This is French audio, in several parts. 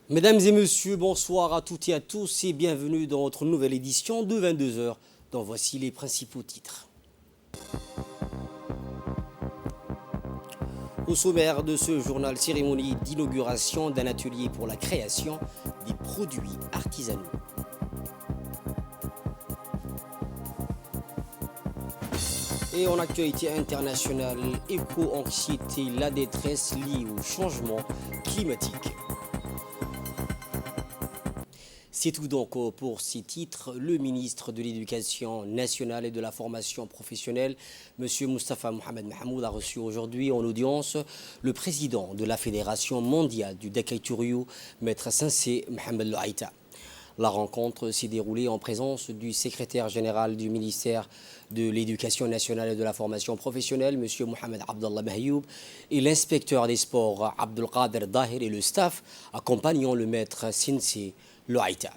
Mesdames et messieurs, bonsoir à toutes et à tous et bienvenue dans notre nouvelle édition de 22 heures, dont voici les principaux titres. Au sommaire de ce journal, cérémonie d'inauguration d'un atelier pour la création des produits artisanaux. Et en actualité internationale, éco-anxiété, la détresse liée au changement climatique. C'est tout donc pour ces titres. Le ministre de l'Éducation nationale et de la formation professionnelle, M. Moustapha Mohamed Mahmoud, a reçu aujourd'hui en audience le président de la Fédération mondiale du Dakaïtouriou, Maître Sensei Mohamed Louaïta. La rencontre s'est déroulée en présence du secrétaire général du ministère de l'Éducation nationale et de la formation professionnelle, M. Mohamed Abdallah Mahyoub, et l'inspecteur des sports, Abdelkader Dahir, et le staff accompagnant le maître Sensei Louaïta.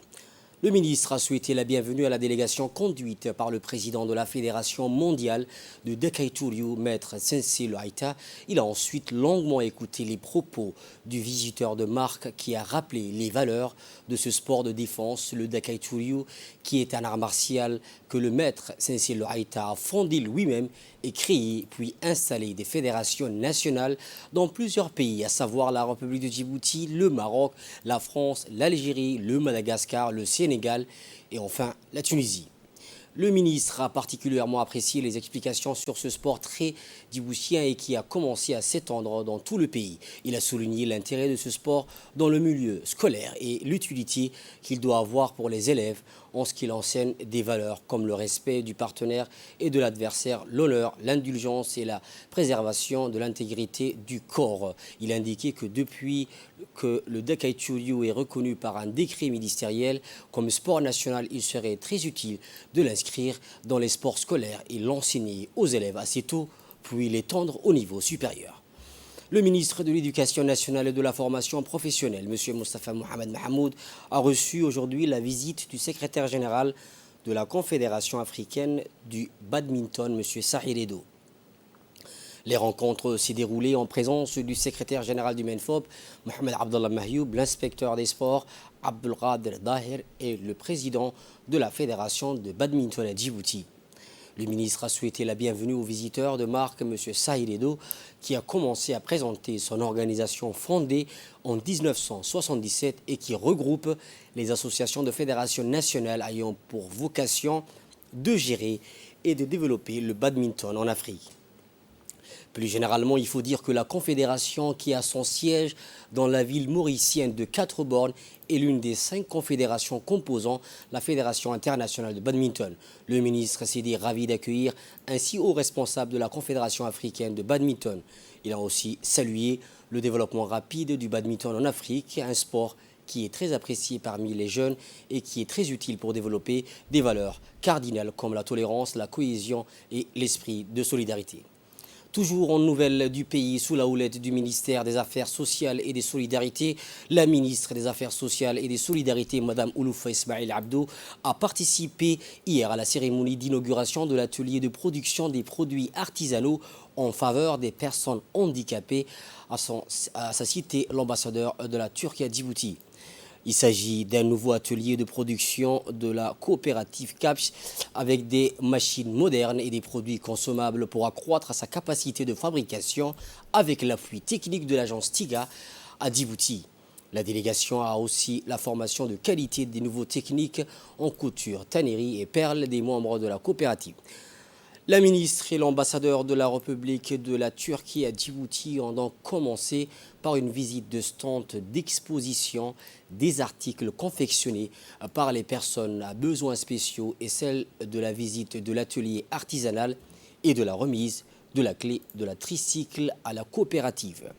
Le ministre a souhaité la bienvenue à la délégation conduite par le président de la Fédération mondiale de Dakaïtouriou, Maître Sensei Louaïta. Il a ensuite longuement écouté les propos du visiteur de marque qui a rappelé les valeurs de ce sport de défense, le Dakaïtouriou, qui est un art martial que le Maître Sensei Louaïta a fondé lui-même et créé puis installé des fédérations nationales dans plusieurs pays, à savoir la République de Djibouti, le Maroc, la France, l'Algérie, le Madagascar, le Sénégal et enfin la Tunisie. Le ministre a particulièrement apprécié les explications sur ce sport très djiboutien et qui a commencé à s'étendre dans tout le pays. Il a souligné l'intérêt de ce sport dans le milieu scolaire et l'utilité qu'il doit avoir pour les élèves en ce qu'il enseigne des valeurs comme le respect du partenaire et de l'adversaire, l'honneur, l'indulgence et la préservation de l'intégrité du corps. Il a indiqué que depuis que le Dakaïtouriou est reconnu par un décret ministériel comme sport national, il serait très utile de l'inscrire dans les sports scolaires et l'enseigner aux élèves assez tôt, puis l'étendre au niveau supérieur. Le ministre de l'Éducation nationale et de la formation professionnelle, M. Moustapha Mohamed Mahmoud, a reçu aujourd'hui la visite du secrétaire général de la Confédération africaine du badminton, M. Sahir Edo. Les rencontres s'est déroulées en présence du secrétaire général du MENFOP, Mohamed Abdallah Mahyoub, l'inspecteur des sports, Abdelkader Dahir, et le président de la Fédération de badminton à Djibouti. Le ministre a souhaité la bienvenue aux visiteurs de marque, M. Sahir Edo, qui a commencé à présenter son organisation fondée en 1977 et qui regroupe les associations de fédérations nationales ayant pour vocation de gérer et de développer le badminton en Afrique. Plus généralement, il faut dire que la confédération qui a son siège dans la ville mauricienne de Quatre-Bornes est l'une des 5 confédérations composant la Fédération internationale de badminton. Le ministre s'est dit ravi d'accueillir un si haut responsable de la Confédération africaine de badminton. Il a aussi salué le développement rapide du badminton en Afrique, un sport qui est très apprécié parmi les jeunes et qui est très utile pour développer des valeurs cardinales comme la tolérance, la cohésion et l'esprit de solidarité. Toujours en nouvelles du pays, sous la houlette du ministère des Affaires sociales et des Solidarités, la ministre des Affaires sociales et des Solidarités, Mme Ouloufa Ismail Abdou, a participé hier à la cérémonie d'inauguration de l'atelier de production des produits artisanaux en faveur des personnes handicapées à sa cité, l'ambassadeur de la Turquie à Djibouti. Il s'agit d'un nouveau atelier de production de la coopérative CAPS avec des machines modernes et des produits consommables pour accroître sa capacité de fabrication avec l'appui technique de l'agence TIGA à Djibouti. La délégation a aussi la formation de qualité des nouveaux techniques en couture, tannerie et perles des membres de la coopérative. La ministre et l'ambassadeur de la République de la Turquie à Djibouti ont donc commencé par une visite de stand d'exposition des articles confectionnés par les personnes à besoins spéciaux et celle de la visite de l'atelier artisanal et de la remise de la clé de la tricycle à la coopérative.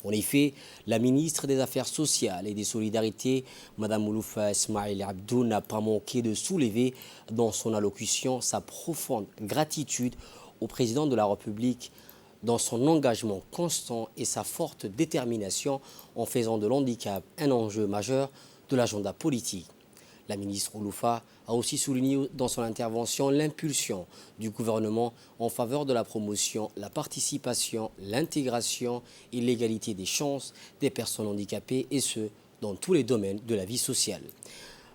En effet, la ministre des Affaires sociales et des Solidarités, Mme Ouloufa Ismail Abdou, n'a pas manqué de soulever dans son allocution sa profonde gratitude au président de la République dans son engagement constant et sa forte détermination en faisant de l'handicap un enjeu majeur de l'agenda politique. La ministre Ouloufa a aussi souligné dans son intervention l'impulsion du gouvernement en faveur de la promotion, la participation, l'intégration et l'égalité des chances des personnes handicapées, et ce, dans tous les domaines de la vie sociale.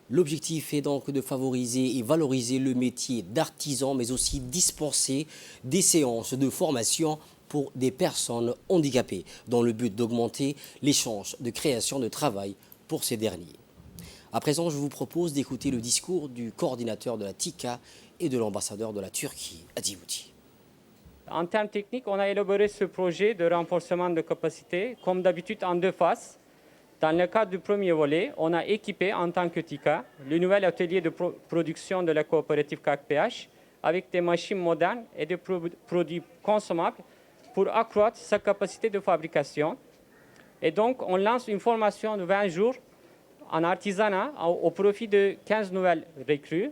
L'objectif est donc de favoriser et valoriser le métier d'artisan, mais aussi dispenser des séances de formation pour des personnes handicapées, dans le but d'augmenter les chances de création de travail pour ces derniers. À présent, je vous propose d'écouter le discours du coordinateur de la TICA et de l'ambassadeur de la Turquie à Djibouti. En termes techniques, on a élaboré ce projet de renforcement de capacité, comme d'habitude, en deux phases. Dans le cadre du premier volet, on a équipé en tant que TICA le nouvel atelier de production de la coopérative CAC-PH avec des machines modernes et des produits consommables pour accroître sa capacité de fabrication. Et donc, on lance une formation de 20 jours en artisanat au profit de 15 nouvelles recrues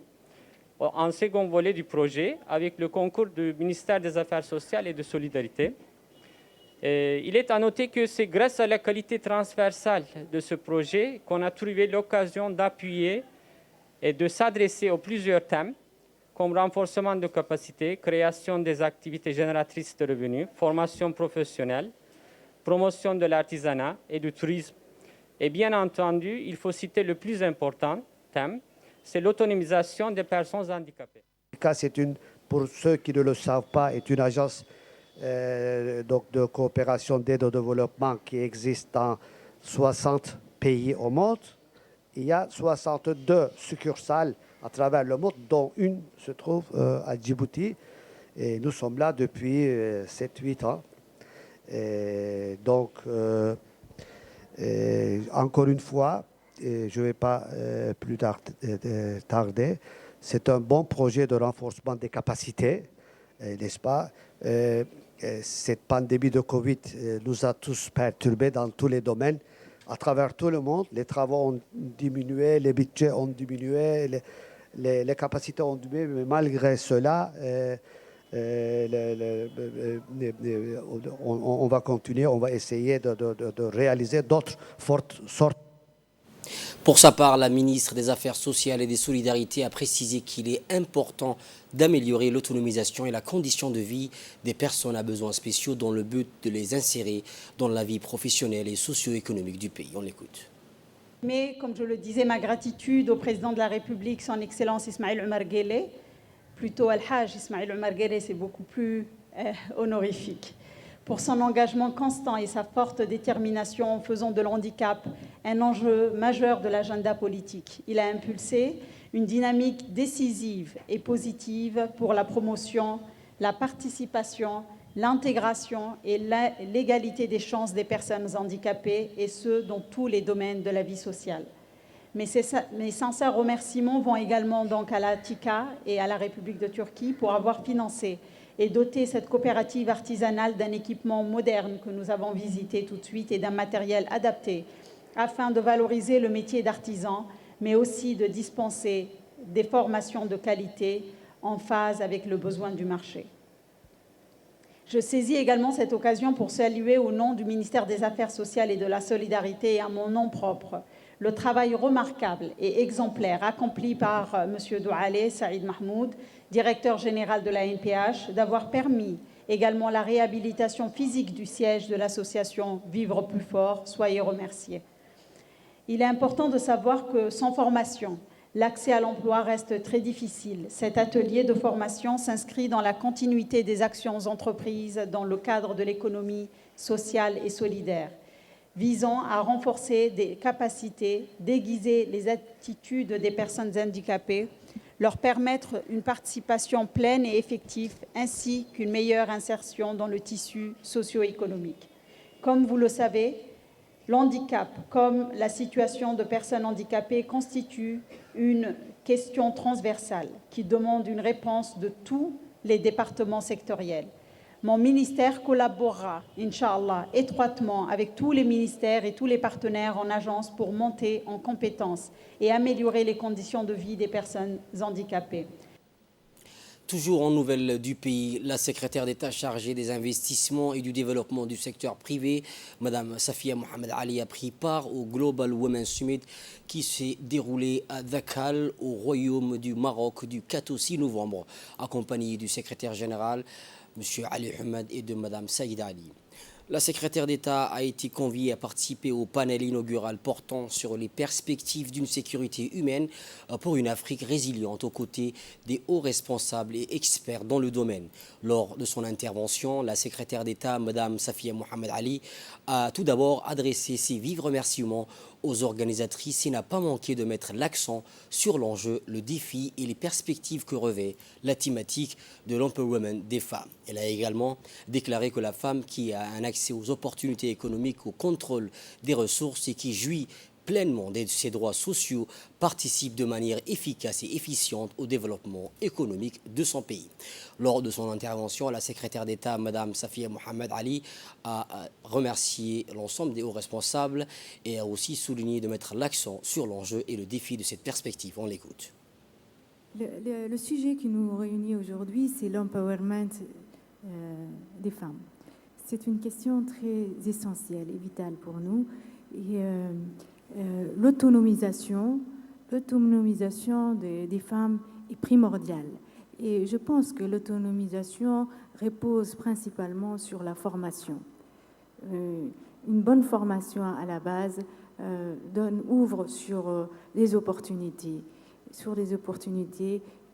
en second volet du projet avec le concours du ministère des Affaires sociales et de Solidarité. Il est à noter que c'est grâce à la qualité transversale de ce projet qu'on a trouvé l'occasion d'appuyer et de s'adresser aux plusieurs thèmes, comme renforcement de capacité, création des activités génératrices de revenus, formation professionnelle, promotion de l'artisanat et du tourisme. Et bien entendu, il faut citer le plus important thème, c'est l'autonomisation des personnes handicapées. Pour ceux qui ne le savent pas, est une agence donc de coopération d'aide au développement qui existe dans 60 pays au monde. Il y a 62 succursales à travers le monde, dont une se trouve à Djibouti. Et nous sommes là depuis 7-8 ans. Et donc, encore une fois, je ne vais pas plus tarder, c'est un bon projet de renforcement des capacités, n'est-ce pas? Cette pandémie de Covid nous a tous perturbés dans tous les domaines, à travers tout le monde. Les travaux ont diminué, les budgets ont diminué, les capacités ont diminué, mais malgré cela, on va continuer, on va essayer de réaliser d'autres fortes sortes. Pour sa part, la ministre des Affaires sociales et des Solidarités a précisé qu'il est important d'améliorer l'autonomisation et la condition de vie des personnes à besoins spéciaux dans le but de les insérer dans la vie professionnelle et socio-économique du pays. On l'écoute. Mais, comme je le disais, ma gratitude au président de la République, son Excellence Ismaïl Omar Guelleh, plutôt Al-Hajj Ismaïl Omar Guelleh, c'est beaucoup plus honorifique, pour son engagement constant et sa forte détermination en faisant de l'handicap un enjeu majeur de l'agenda politique. Il a impulsé une dynamique décisive et positive pour la promotion, la participation, l'intégration et l'égalité des chances des personnes handicapées, et ce, dans tous les domaines de la vie sociale. Mes sincères remerciements vont également donc à la TICA et à la République de Turquie pour avoir financé et doté cette coopérative artisanale d'un équipement moderne que nous avons visité tout de suite et d'un matériel adapté afin de valoriser le métier d'artisan, mais aussi de dispenser des formations de qualité en phase avec le besoin du marché. Je saisis également cette occasion pour saluer au nom du ministère des Affaires sociales et de la Solidarité et à mon nom propre le travail remarquable et exemplaire accompli par M. Doualé Saïd Mahmoud, directeur général de la NPH, d'avoir permis également la réhabilitation physique du siège de l'association Vivre plus fort. Soyez remerciés. Il est important de savoir que sans formation, l'accès à l'emploi reste très difficile. Cet atelier de formation s'inscrit dans la continuité des actions entreprises dans le cadre de l'économie sociale et solidaire, visant à renforcer des capacités, déguiser les attitudes des personnes handicapées, leur permettre une participation pleine et effective, ainsi qu'une meilleure insertion dans le tissu socio-économique. Comme vous le savez, l'handicap, comme la situation de personnes handicapées, constitue une question transversale qui demande une réponse de tous les départements sectoriels. Mon ministère collaborera, Inch'Allah, étroitement avec tous les ministères et tous les partenaires en agence pour monter en compétences et améliorer les conditions de vie des personnes handicapées. Toujours en nouvelles du pays, la secrétaire d'État chargée des investissements et du développement du secteur privé, Mme Safia Mohamed Ali, a pris part au Global Women's Summit qui s'est déroulé à Dakhal, au Royaume du Maroc, du 4 au 6 novembre, accompagnée du secrétaire général, M. Ali Hamad, et de Mme Saïda Ali. La secrétaire d'État a été conviée à participer au panel inaugural portant sur les perspectives d'une sécurité humaine pour une Afrique résiliente aux côtés des hauts responsables et experts dans le domaine. Lors de son intervention, la secrétaire d'État, Mme Safia Mohamed Ali, a tout d'abord adressé ses vifs remerciements aux organisatrices et n'a pas manqué de mettre l'accent sur l'enjeu, le défi et les perspectives que revêt la thématique de l'empowerment des femmes. Elle a également déclaré que la femme qui a un accès aux opportunités économiques, au contrôle des ressources et qui jouit pleinement de ses droits sociaux participe de manière efficace et efficiente au développement économique de son pays. Lors de son intervention, la secrétaire d'État, Mme Safia Mohamed Ali, a remercié l'ensemble des hauts responsables et a aussi souligné de mettre l'accent sur l'enjeu et le défi de cette perspective. On l'écoute. Le sujet qui nous réunit aujourd'hui, c'est l'empowerment des femmes. C'est une question très essentielle et vitale pour nous. Et l'autonomisation des femmes est primordiale. Et je pense que l'autonomisation repose principalement sur la formation. Une bonne formation à la base ouvre sur des opportunités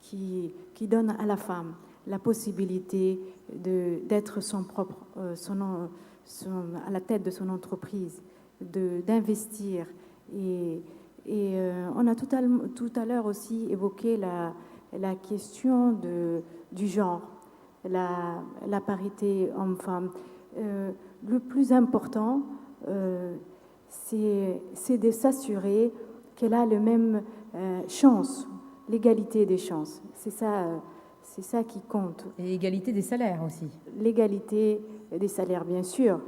qui donnent à la femme la possibilité d'être à la tête de son entreprise, d'investir. Et on a tout à l'heure aussi évoqué la question du genre, la parité homme-femme. Le plus important, c'est de s'assurer qu'elle a les mêmes chances, l'égalité des chances. C'est ça qui compte. Et égalité des salaires aussi. L'égalité des salaires, bien sûr,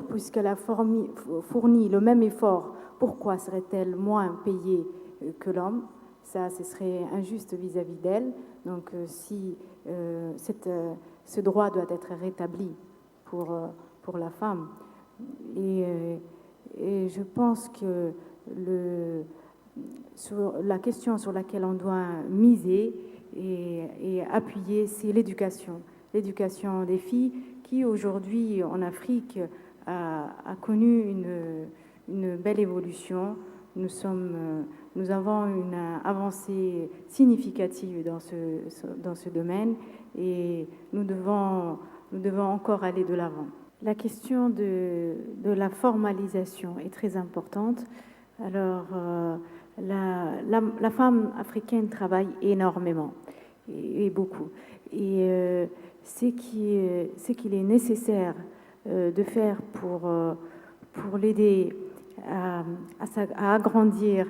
puisqu'elle a fourni le même effort. Pourquoi serait-elle moins payée que l'homme? Ça, ce serait injuste vis-à-vis d'elle. Donc, ce droit doit être rétabli pour la femme. Et je pense que la question sur laquelle on doit miser et appuyer, c'est l'éducation. L'éducation des filles qui, aujourd'hui, en Afrique, a connu une belle évolution. Nous avons une avancée significative dans ce domaine et nous devons encore aller de l'avant. La question de la formalisation est très importante. Alors, la femme africaine travaille énormément et beaucoup. Et ce qu'il est nécessaire de faire pour l'aider à agrandir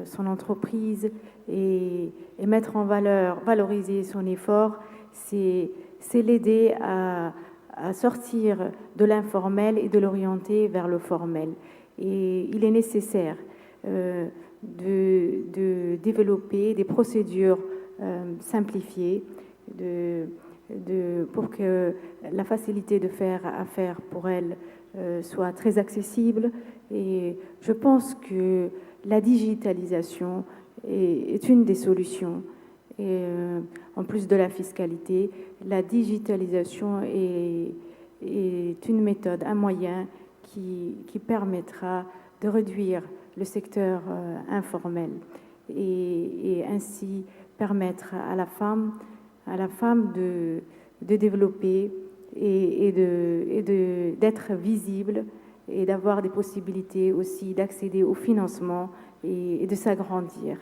son entreprise et mettre en valoriser son effort, c'est l'aider à sortir de l'informel et de l'orienter vers le formel. Et il est nécessaire de développer des procédures simplifiées pour que la facilité de faire affaire pour elle soit très accessible. Et je pense que la digitalisation est une des solutions. Et en plus de la fiscalité, la digitalisation est une méthode, un moyen qui permettra de réduire le secteur informel et ainsi permettre à la femme de développer et d'être visible et d'avoir des possibilités aussi d'accéder au financement et de s'agrandir.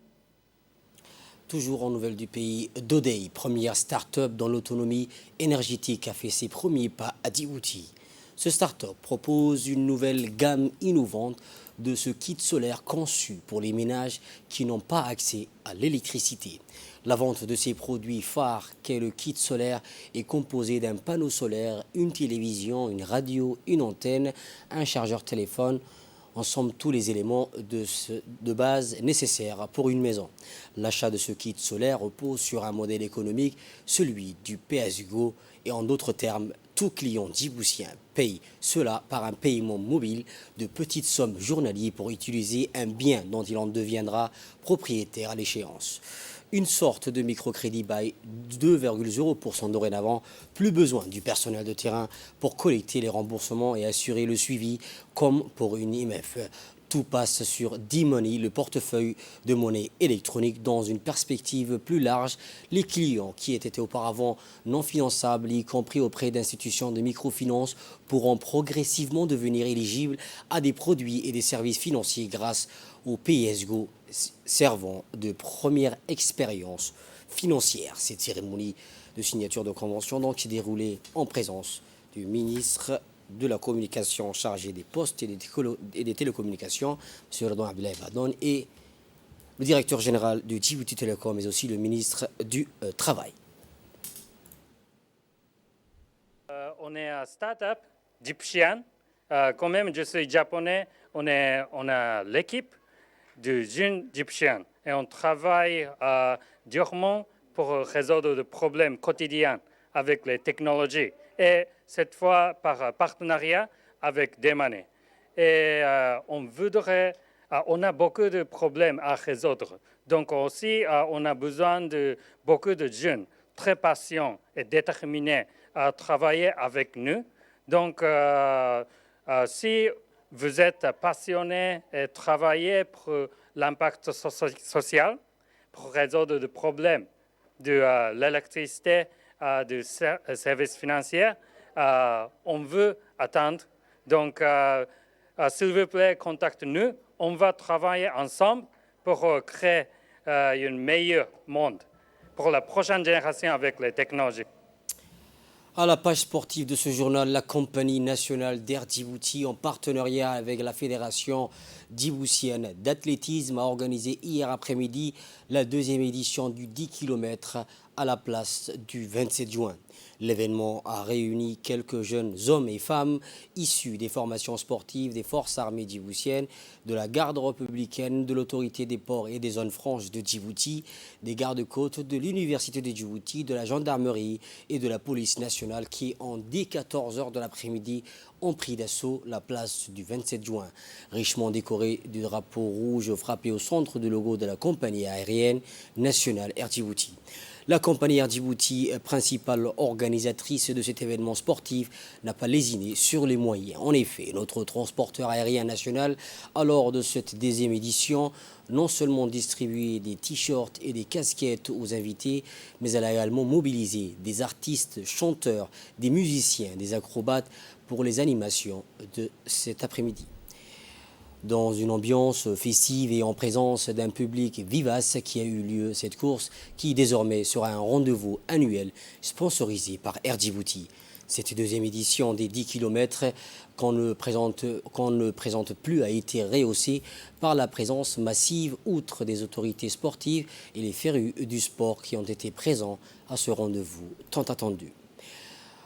Toujours en nouvelles du pays, Dodei, première start-up dans l'autonomie énergétique, a fait ses premiers pas à Djibouti. Ce start-up propose une nouvelle gamme innovante de ce kit solaire conçu pour les ménages qui n'ont pas accès à l'électricité. La vente de ces produits phares qu'est le kit solaire est composée d'un panneau solaire, une télévision, une radio, une antenne, un chargeur téléphone, en somme tous les éléments de base nécessaires pour une maison. L'achat de ce kit solaire repose sur un modèle économique, celui du pay-as-you-go, et en d'autres termes, tout client djiboutien paye cela par un paiement mobile de petites sommes journalières pour utiliser un bien dont il en deviendra propriétaire à l'échéance. une sorte de microcrédit by 2,0% dorénavant. Plus besoin du personnel de terrain pour collecter les remboursements et assurer le suivi comme pour une IMF. Tout passe sur D-Money, le portefeuille de monnaie électronique. Dans une perspective plus large, les clients qui étaient auparavant non finançables, y compris auprès d'institutions de microfinance, pourront progressivement devenir éligibles à des produits et des services financiers grâce au PSGO, servant de première expérience financière. Cette cérémonie de signature de convention donc s'est déroulée en présence du ministre de la communication chargé des postes et des télécommunications, M. Redouan Abdoulaye Badon, et le directeur général de Djibouti Telecom, mais aussi le ministre du Travail. On est un start-up djiboutien. Quand même, je suis japonais. On a l'équipe de jeunes djiboutiens et on travaille durement pour résoudre des problèmes quotidiens avec les technologies. Et cette fois par partenariat avec D-Money. Et on a beaucoup de problèmes à résoudre. Donc aussi, on a besoin de beaucoup de jeunes très patients et déterminés à travailler avec nous. Donc, si vous êtes passionné et travaillez pour l'impact social, pour résoudre des problèmes de l'électricité, du service financier, on veut attendre. Donc, s'il vous plaît, contactez-nous. On va travailler ensemble pour créer un meilleur monde pour la prochaine génération avec les technologies. À la page sportive de ce journal, la compagnie nationale d'Air Djibouti, en partenariat avec la Fédération djiboutienne d'athlétisme, a organisé hier après-midi la deuxième édition du 10 km à la place du 27 juin. L'événement a réuni quelques jeunes hommes et femmes issus des formations sportives des forces armées djiboutiennes, de la garde républicaine, de l'autorité des ports et des zones franches de Djibouti, des gardes-côtes, de l'université de Djibouti, de la gendarmerie et de la police nationale qui, dès 14h de l'après-midi, ont pris d'assaut la place du 27 juin, richement décorée du drapeau rouge frappé au centre du logo de la compagnie aérienne nationale Air Djibouti. La compagnie Air Djibouti, principale organisatrice de cet événement sportif, n'a pas lésiné sur les moyens. En effet, notre transporteur aérien national a, lors de cette deuxième édition, non seulement distribué des t-shirts et des casquettes aux invités, mais elle a également mobilisé des artistes, chanteurs, des musiciens, des acrobates pour les animations de cet après-midi. Dans une ambiance festive et en présence d'un public vivace qui a eu lieu cette course qui désormais sera un rendez-vous annuel sponsorisé par Air Djibouti. Cette deuxième édition des 10 km qu'on ne présente plus a été rehaussée par la présence massive outre des autorités sportives et les férus du sport qui ont été présents à ce rendez-vous tant attendu.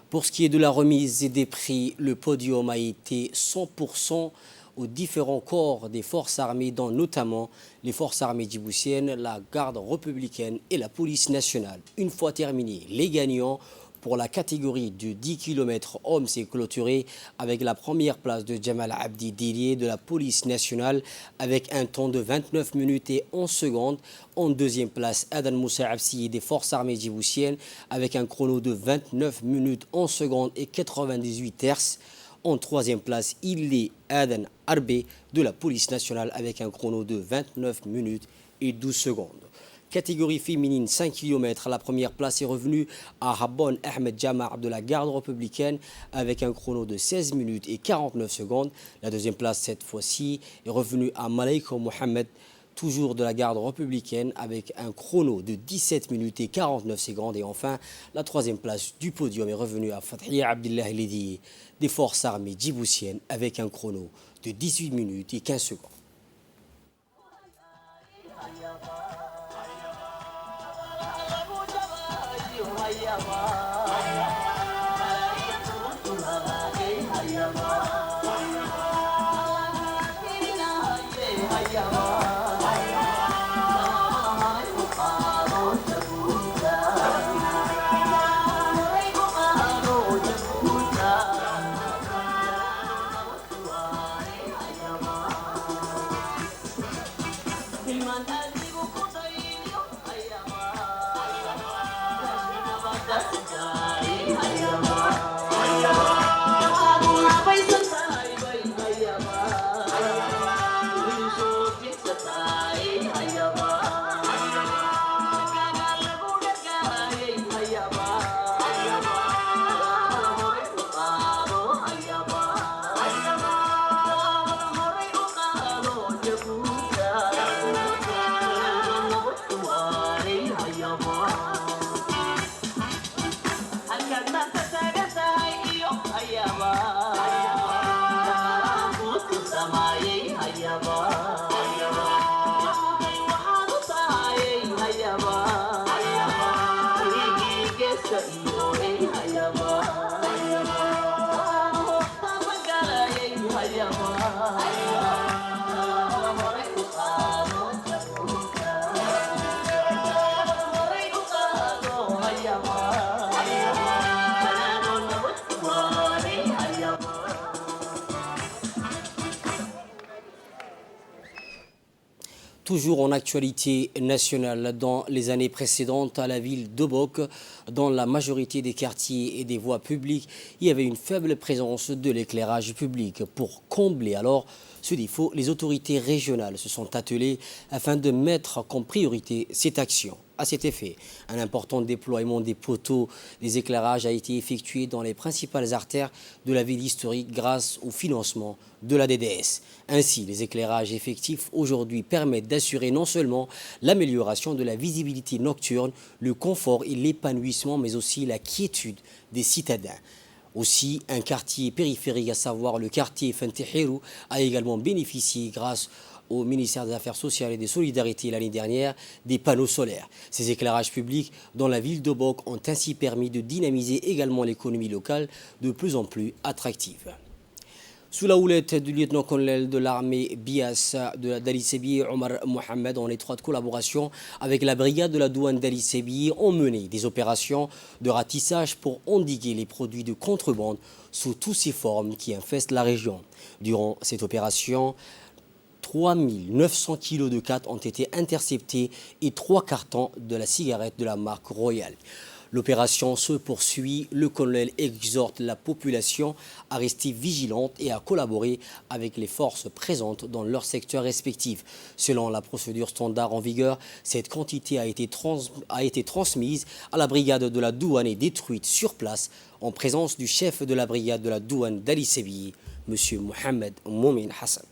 Pour ce qui est de la remise des prix, le podium a été 100% aux différents corps des forces armées, dont notamment les forces armées djiboutiennes, la garde républicaine et la police nationale. Une fois terminés, les gagnants pour la catégorie de 10 km hommes s'est clôturé avec la première place de Jamal Abdi Dilié de la police nationale avec un temps de 29 minutes et 11 secondes. En deuxième place, Adan Moussa Absi des forces armées djiboutiennes avec un chrono de 29 minutes 11 secondes et 98 terces. En troisième place, il est Adan Arbe de la police nationale avec un chrono de 29 minutes et 12 secondes. Catégorie féminine 5 km, la première place est revenue à Habon Ahmed Jamar de la garde républicaine avec un chrono de 16 minutes et 49 secondes. La deuxième place cette fois-ci est revenue à Malaiko Mohamed, toujours de la garde républicaine avec un chrono de 17 minutes et 49 secondes. Et enfin, la troisième place du podium est revenue à Fathia Abdillah Lidiye des forces armées djiboutiennes avec un chrono de 18 minutes et 15 secondes. Toujours en actualité nationale, dans les années précédentes, à la ville d'Obok, dans la majorité des quartiers et des voies publiques, il y avait une faible présence de l'éclairage public. Pour combler alors ce défaut, les autorités régionales se sont attelées afin de mettre comme priorité cette action. À cet effet, un important déploiement des poteaux des éclairages a été effectué dans les principales artères de la ville historique grâce au financement de la DDS. Ainsi, les éclairages effectifs aujourd'hui permettent d'assurer non seulement l'amélioration de la visibilité nocturne, le confort et l'épanouissement, mais aussi la quiétude des citadins. Aussi, un quartier périphérique, à savoir le quartier Fentihirou, a également bénéficié grâce au ministère des Affaires sociales et des Solidarités l'année dernière des panneaux solaires. Ces éclairages publics dans la ville d'Obok ont ainsi permis de dynamiser également l'économie locale de plus en plus attractive. Sous la houlette du lieutenant-colonel de l'armée BIAS d'Ali Sébi, Omar Mohamed, en étroite collaboration avec la brigade de la douane d'Ali Sébi, ont mené des opérations de ratissage pour endiguer les produits de contrebande sous toutes ces formes qui infestent la région. Durant cette opération, 3 900 kilos de khat ont été interceptés et 3 cartons de la cigarette de la marque Royal. L'opération se poursuit. Le colonel exhorte la population à rester vigilante et à collaborer avec les forces présentes dans leurs secteurs respectifs. Selon la procédure standard en vigueur, cette quantité a été transmise à la brigade de la douane et détruite sur place en présence du chef de la brigade de la douane d'Ali Sébi, M. Mohamed Moumin Hassan.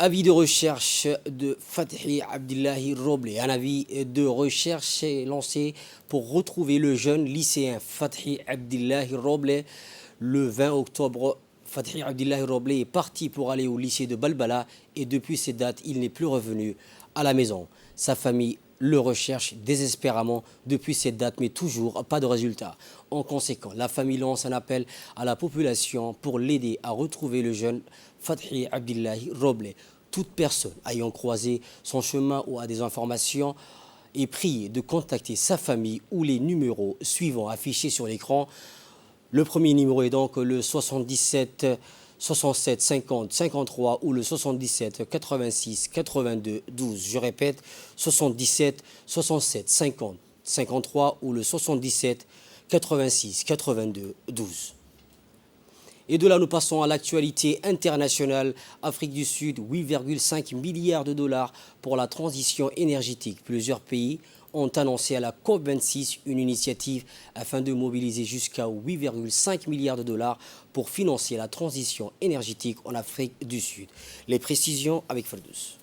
Avis de recherche de Fathi Abdillahi Roble. Un avis de recherche est lancé pour retrouver le jeune lycéen Fathi Abdillahi Roble. Le 20 octobre, Fathi Abdillahi Roble est parti pour aller au lycée de Balbala et depuis cette date, il n'est plus revenu à la maison. Sa famille le recherche désespérément depuis cette date, mais toujours pas de résultat. En conséquence, la famille lance un appel à la population pour l'aider à retrouver le jeune Fathi Abdillahi Roble. Toute personne ayant croisé son chemin ou a des informations est priée de contacter sa famille ou les numéros suivants affichés sur l'écran. Le premier numéro est donc le 77 67 50 53 ou le 77 86 82 12. Je répète, 77 67 50 53 ou le 77 86 82 12. Et de là, nous passons à l'actualité internationale. Afrique du Sud, 8,5 milliards de dollars pour la transition énergétique. Plusieurs pays ont annoncé à la COP26 une initiative afin de mobiliser jusqu'à 8,5 milliards de dollars pour financer la transition énergétique en Afrique du Sud. Les précisions avec Ferdous.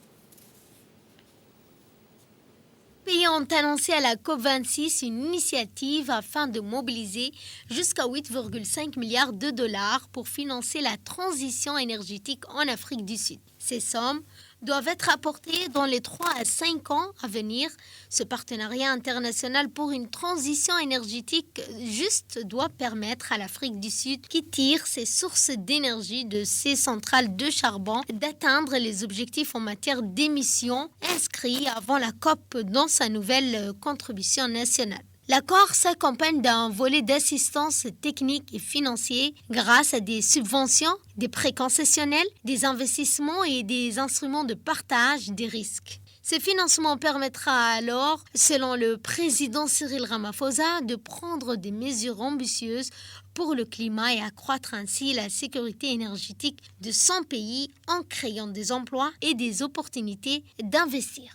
Les pays ont annoncé à la COP26 une initiative afin de mobiliser jusqu'à 8,5 milliards de dollars pour financer la transition énergétique en Afrique du Sud. Ces sommes doivent être apportées dans les 3 à 5 ans à venir. Ce partenariat international pour une transition énergétique juste doit permettre à l'Afrique du Sud, qui tire ses sources d'énergie de ses centrales de charbon, d'atteindre les objectifs en matière d'émissions inscrits avant la COP dans sa nouvelle contribution nationale. L'accord s'accompagne d'un volet d'assistance technique et financier grâce à des subventions, des prêts concessionnels, des investissements et des instruments de partage des risques. Ce financement permettra alors, selon le président Cyril Ramaphosa, de prendre des mesures ambitieuses pour le climat et accroître ainsi la sécurité énergétique de son pays en créant des emplois et des opportunités d'investir.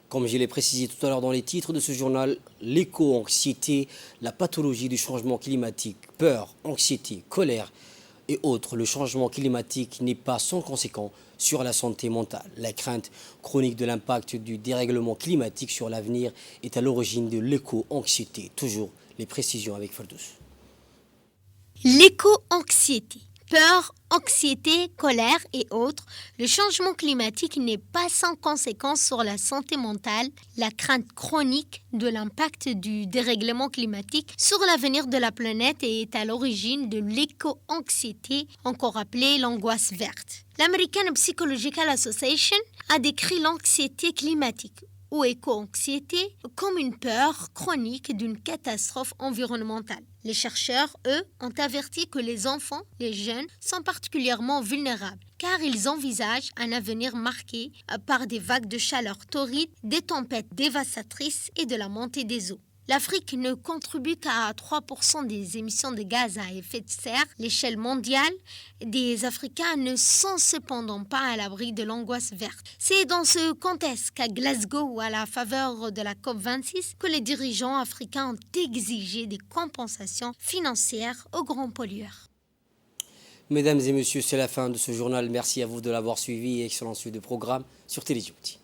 Comme je l'ai précisé tout à l'heure dans les titres de ce journal, l'éco-anxiété, la pathologie du changement climatique, peur, anxiété, colère et autres. Le changement climatique n'est pas sans conséquence sur la santé mentale. La crainte chronique de l'impact du dérèglement climatique sur l'avenir est à l'origine de l'éco-anxiété. Toujours les précisions avec Ferdous. L'éco-anxiété. Peur, anxiété, colère et autres, le changement climatique n'est pas sans conséquence sur la santé mentale. La crainte chronique de l'impact du dérèglement climatique sur l'avenir de la planète est à l'origine de l'éco-anxiété, encore appelée l'angoisse verte. L'American Psychological Association a décrit l'anxiété climatique ou éco-anxiété comme une peur chronique d'une catastrophe environnementale. Les chercheurs, eux, ont averti que les enfants, les jeunes, sont particulièrement vulnérables car ils envisagent un avenir marqué par des vagues de chaleur torrides, des tempêtes dévastatrices et de la montée des eaux. L'Afrique ne contribue qu'à 3% des émissions de gaz à effet de serre. L'échelle mondiale des Africains ne sont cependant pas à l'abri de l'angoisse verte. C'est dans ce contexte qu'à Glasgow, à la faveur de la COP26, que les dirigeants africains ont exigé des compensations financières aux grands pollueurs. Mesdames et messieurs, c'est la fin de ce journal. Merci à vous de l'avoir suivi et excellent suivi de programme sur Télé Djibouti.